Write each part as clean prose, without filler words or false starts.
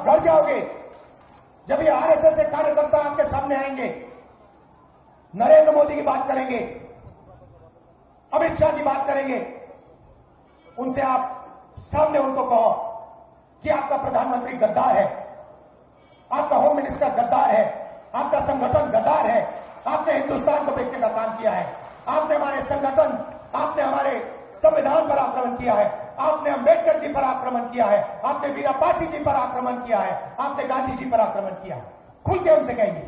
डर जाओगे जब ये आरएसएस के कार्यकर्ता आपके सामने आएंगे, नरेंद्र मोदी की बात करेंगे, अमित शाह की बात करेंगे, उनसे आप सामने उनको कहो कि आपका प्रधानमंत्री गद्दार है, आपका होम मिनिस्टर गद्दार है, आपका संगठन गद्दार है, आपने हिंदुस्तान को बेचने का काम किया है, आपने हमारे संगठन, आपने हमारे संविधान पर आक्रमण किया है, आपने अंबेडकर जी पर आक्रमण किया है, आपने वीरा पासी जी पर आक्रमण किया है, आपने गांधी जी पर आक्रमण किया है। खुल के उनसे कहिए।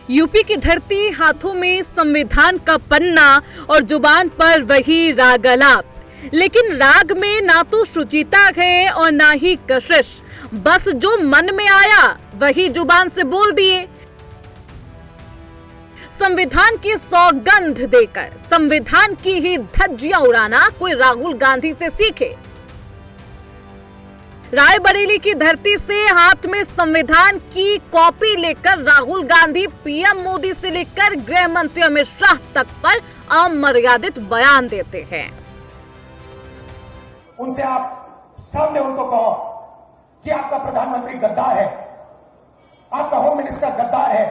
यूपी की धरती, हाथों में संविधान का पन्ना और जुबान पर वही राग आलाप, लेकिन राग में ना तो शुचिता है और ना ही कशिश, बस जो मन में आया वही जुबान से बोल दिए। संविधान की सौगंध देकर संविधान की ही धज्जियां उड़ाना कोई राहुल गांधी से सीखे। रायबरेली की धरती से हाथ में संविधान की कॉपी लेकर राहुल गांधी पीएम मोदी से लेकर गृह मंत्री अमित शाह तक पर अमर्यादित बयान देते हैं। उनसे आप सामने उनको कहो कि आपका प्रधानमंत्री गद्दार है, आपका होम मिनिस्टर गद्दार है,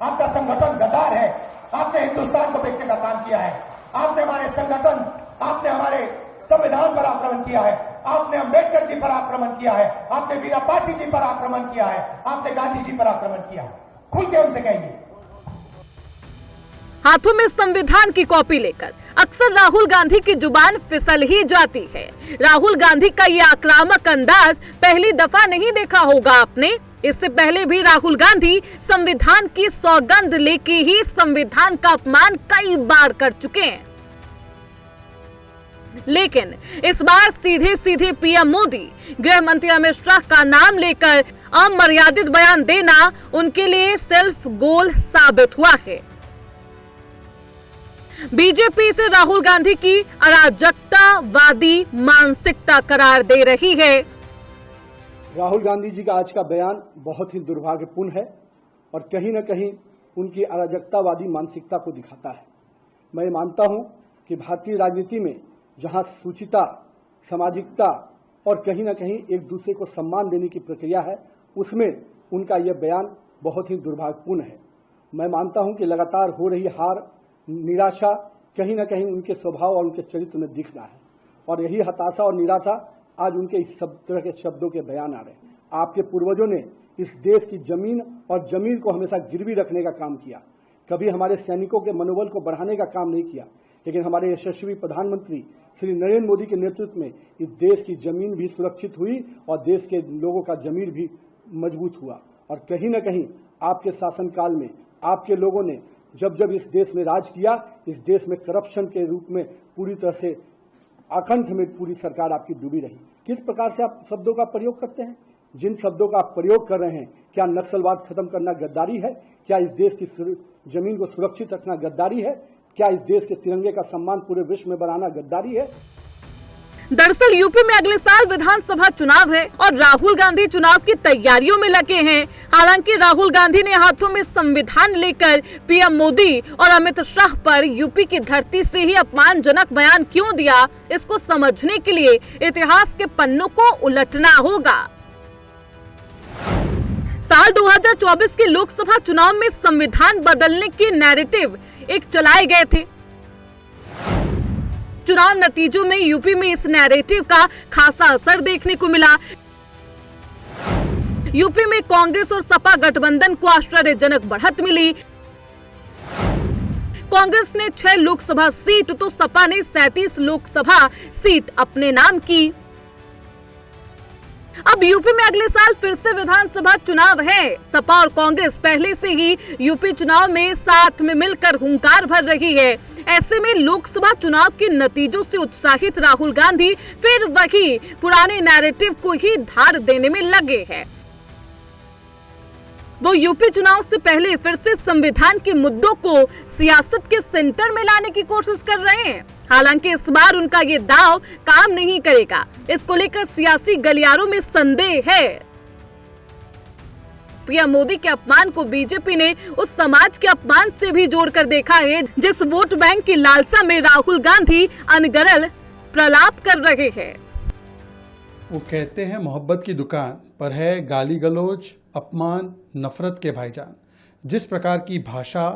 आपका संगठन गद्दार है, आपने हिंदुस्तान को बेचने का काम किया है, आपने हमारे संगठन, आपने हमारे संविधान पर आक्रमण किया है, आपने अंबेडकर जी पर आक्रमण किया है, आपने वीरा पासी जी पर आक्रमण किया है, आपने गांधी जी पर आक्रमण किया है। खुल के उनसे कहिए। हाथों में संविधान की कॉपी लेकर अक्सर राहुल गांधी की जुबान फिसल ही जाती है। राहुल गांधी का ये आक्रामक अंदाज पहली दफा नहीं देखा होगा आपने। इससे पहले भी राहुल गांधी संविधान की सौगंध लेके ही संविधान का अपमान कई बार कर चुके हैं, लेकिन इस बार सीधे सीधे पीएम मोदी, गृह मंत्री अमित शाह का नाम लेकर अमर्यादित बयान देना उनके लिए सेल्फ गोल साबित हुआ है। बीजेपी इसे राहुल गांधी की अराजकतावादी मानसिकता करार दे रही है। राहुल गांधी जी का आज का बयान बहुत ही दुर्भाग्यपूर्ण है और कहीं न कहीं उनकी अराजकतावादी मानसिकता को दिखाता है। मैं मानता हूं कि भारतीय राजनीति में जहां सूचिता, सामाजिकता और कहीं न कहीं एक दूसरे को सम्मान देने की प्रक्रिया है, उसमें उनका यह बयान बहुत ही दुर्भाग्यपूर्ण है। मैं मानता हूं कि लगातार हो रही हार, निराशा कहीं न कहीं उनके स्वभाव और उनके चरित्र में दिख रहा है और यही हताशा और निराशा आज उनके इस सब तरह के शब्दों के बयान आ रहे हैं। आपके पूर्वजों ने इस देश की जमीन और जमीर को हमेशा गिरवी रखने का काम किया, कभी हमारे सैनिकों के मनोबल को बढ़ाने का काम नहीं किया, लेकिन हमारे यशस्वी प्रधानमंत्री श्री नरेंद्र मोदी के नेतृत्व में इस देश की जमीन भी सुरक्षित हुई और देश के लोगों का जमीर भी मजबूत हुआ। और कहीं न कहीं आपके शासनकाल में आपके लोगों ने जब इस देश में राज किया, इस देश में करप्शन के रूप में पूरी तरह से अखंड में पूरी सरकार आपकी डूबी रही। किस प्रकार से आप शब्दों का प्रयोग करते हैं, जिन शब्दों का आप प्रयोग कर रहे हैं, क्या नक्सलवाद खत्म करना गद्दारी है? क्या इस देश की जमीन को सुरक्षित रखना गद्दारी है? क्या इस देश के तिरंगे का सम्मान पूरे विश्व में बढ़ाना गद्दारी है? दरअसल यूपी में अगले साल विधानसभा चुनाव है और राहुल गांधी चुनाव की तैयारियों में लगे हैं। हालांकि राहुल गांधी ने हाथों में संविधान लेकर पीएम मोदी और अमित शाह पर यूपी की धरती से ही अपमानजनक बयान क्यों दिया, इसको समझने के लिए इतिहास के पन्नों को उलटना होगा। साल 2024 के लोकसभा चुनाव में संविधान बदलने के नैरेटिव एक चलाए गए थे। चुनाव नतीजों में यूपी में इस नैरेटिव का खासा असर देखने को मिला। यूपी में कांग्रेस और सपा गठबंधन को आश्चर्यजनक बढ़त मिली। कांग्रेस ने 6 लोकसभा सीट तो सपा ने 37 लोकसभा सीट अपने नाम की। अब यूपी में अगले साल फिर से विधानसभा चुनाव है। सपा और कांग्रेस पहले से ही यूपी चुनाव में साथ में मिलकर हुंकार भर रही है। ऐसे में लोकसभा चुनाव के नतीजों से उत्साहित राहुल गांधी फिर वही पुराने नैरेटिव को ही धार देने में लगे हैं। वो यूपी चुनाव से पहले फिर से संविधान के मुद्दों को सियासत के सेंटर में लाने की कोशिश कर रहे हैं। हालांकि इस बार उनका ये दांव काम नहीं करेगा, इसको लेकर सियासी गलियारों में संदेह है। पीएम मोदी के अपमान को बीजेपी ने उस समाज के अपमान से भी जोड़कर देखा है जिस वोट बैंक की लालसा में राहुल गांधी अनगरल प्रलाप कर रहे हैं। वो कहते हैं मोहब्बत की दुकान पर है गाली गलौज, अपमान, नफरत के भाईजान। जिस प्रकार की भाषा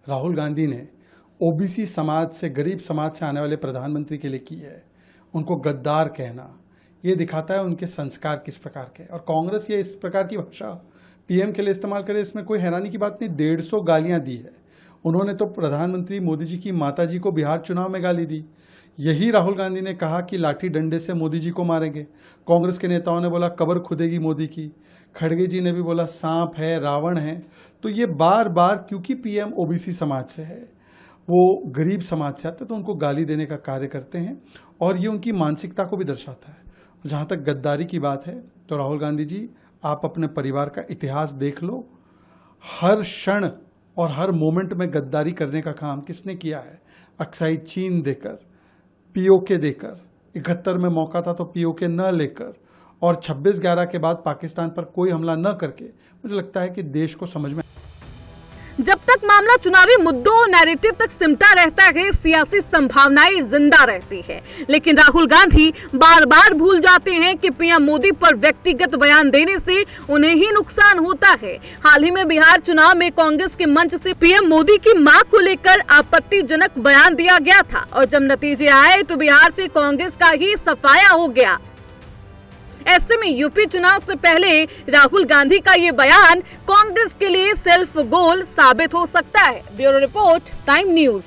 राहुल गांधी ने ओबीसी समाज से, गरीब समाज से आने वाले प्रधानमंत्री के लिए की है, उनको गद्दार कहना, ये दिखाता है उनके संस्कार किस प्रकार के। और कांग्रेस ये इस प्रकार की भाषा पीएम के लिए इस्तेमाल करे, इसमें कोई हैरानी की बात नहीं। 150 गालियां दी है उन्होंने तो प्रधानमंत्री मोदी जी की माता जी को बिहार चुनाव में गाली दी। यही राहुल गांधी ने कहा कि लाठी डंडे से मोदी जी को मारेंगे। कांग्रेस के नेताओं ने बोला कब्र खुदेगी मोदी की। खड़गे जी ने भी बोला सांप है, रावण है। तो ये बार बार, क्योंकि पीएम ओबीसी समाज से है, वो गरीब समाज से आते, तो उनको गाली देने का कार्य करते हैं और ये उनकी मानसिकता को भी दर्शाता है। जहाँ तक गद्दारी की बात है तो राहुल गांधी जी, आप अपने परिवार का इतिहास देख लो। हर क्षण और हर मोमेंट में गद्दारी करने का काम किसने किया है? अक्साई चीन देकर, पीओके देकर, 71 में मौका था तो पीओके न लेकर, और 26/11 के बाद पाकिस्तान पर कोई हमला न करके, मुझे लगता है कि देश को समझ में। जब तक मामला चुनावी मुद्दों और नैरेटिव तक सिमटा रहता है, सियासी संभावनाएं जिंदा रहती है। लेकिन राहुल गांधी बार बार भूल जाते हैं कि पीएम मोदी पर व्यक्तिगत बयान देने से उन्हें ही नुकसान होता है। हाल ही में बिहार चुनाव में कांग्रेस के मंच से पीएम मोदी की मां को लेकर आपत्तिजनक बयान दिया गया था और जब नतीजे आए तो बिहार से कांग्रेस का ही सफाया हो गया। ऐसे में यूपी चुनाव से पहले राहुल गांधी का ये बयान कांग्रेस के लिए सेल्फ गोल साबित हो सकता है। Bureau report, time news.